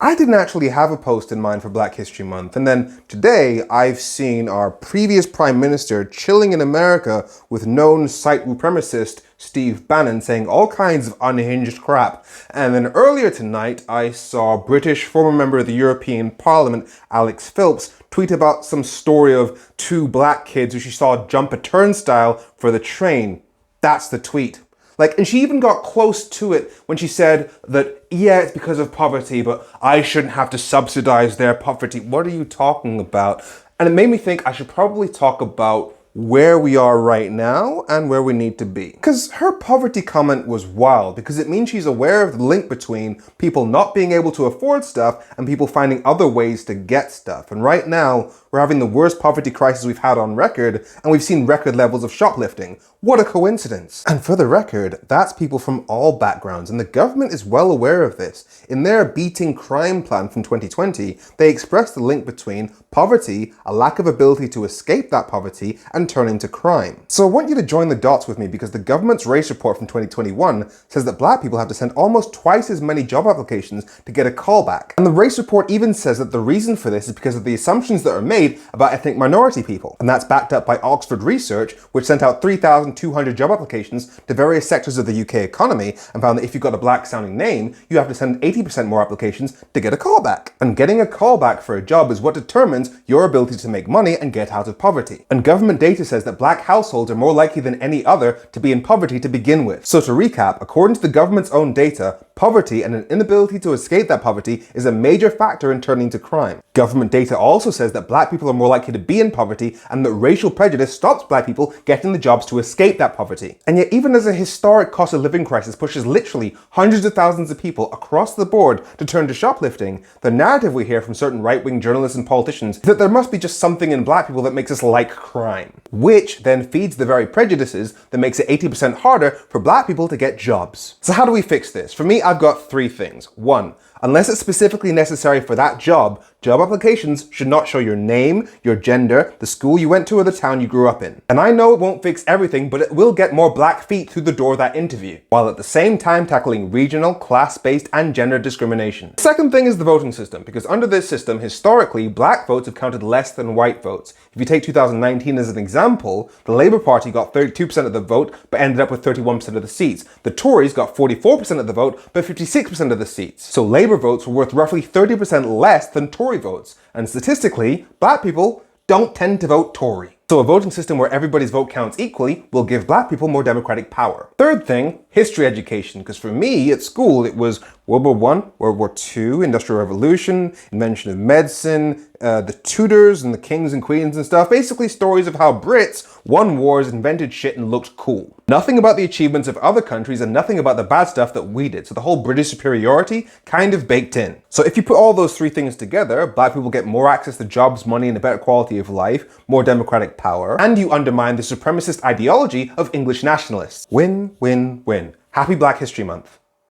I didn't actually have a post in mind for Black History Month, and then today I've seen our previous Prime Minister chilling in America with known site supremacist Steve Bannon saying all kinds of unhinged crap. And then earlier tonight I saw British former member of the European Parliament Alex Phillips tweet about some story of two black kids who she saw jump a turnstile for the train. That's the tweet. And she even got close to it when she said that, yeah, it's because of poverty, but I shouldn't have to subsidize their poverty. What are you talking about? And it made me think I should probably talk about where we are right now and where we need to be. Because her poverty comment was wild, because it means she's aware of the link between people not being able to afford stuff and people finding other ways to get stuff. And right now, we're having the worst poverty crisis we've had on record, and we've seen record levels of shoplifting. What a coincidence. And for the record, that's people from all backgrounds, and the government is well aware of this. In their Beating Crime plan from 2020, they expressed the link between poverty, a lack of ability to escape that poverty, and turning to crime. So I want you to join the dots with me, because the government's race report from 2021 says that black people have to send almost twice as many job applications to get a callback. And the race report even says that the reason for this is because of the assumptions that are made about ethnic minority people. And that's backed up by Oxford Research, which sent out 3,200 job applications to various sectors of the UK economy and found that if you've got a black sounding name, you have to send 80% more applications to get a callback. And getting a callback for a job is what determines your ability to make money and get out of poverty. And government data says that black households are more likely than any other to be in poverty to begin with. So to recap, according to the government's own data, poverty and an inability to escape that poverty is a major factor in turning to crime. Government data also says that black people are more likely to be in poverty and that racial prejudice stops black people getting the jobs to escape that poverty. And yet, even as a historic cost of living crisis pushes literally hundreds of thousands of people across the board to turn to shoplifting, the narrative we hear from certain right-wing journalists and politicians is that there must be just something in black people that makes us like crime, which then feeds the very prejudices that makes it 80% harder for black people to get jobs. So how do we fix this? For me, I've got three things. One, unless it's specifically necessary for that job, job applications should not show your name, your gender, the school you went to, or the town you grew up in. And I know it won't fix everything, but it will get more black feet through the door of that interview, while at the same time tackling regional, class-based, and gender discrimination. The second thing is the voting system, because under this system, historically, black votes have counted less than white votes. If you take 2019 as an example, the Labour Party got 32% of the vote, but ended up with 31% of the seats. The Tories got 44% of the vote, but 56% of the seats. So Labour votes were worth roughly 30% less than Tory votes. And statistically, black people don't tend to vote Tory. So a voting system where everybody's vote counts equally will give black people more democratic power. Third thing, history education, because for me at school it was World War I, World War II, Industrial Revolution, invention of medicine, the Tudors and the kings and queens and stuff. Basically stories of how Brits won wars, invented shit and looked cool. Nothing about the achievements of other countries and nothing about the bad stuff that we did. So the whole British superiority kind of baked in. So if you put all those three things together, black people get more access to jobs, money and a better quality of life, more democratic power, and you undermine the supremacist ideology of English nationalists. Win, win, win. Happy Black History Month.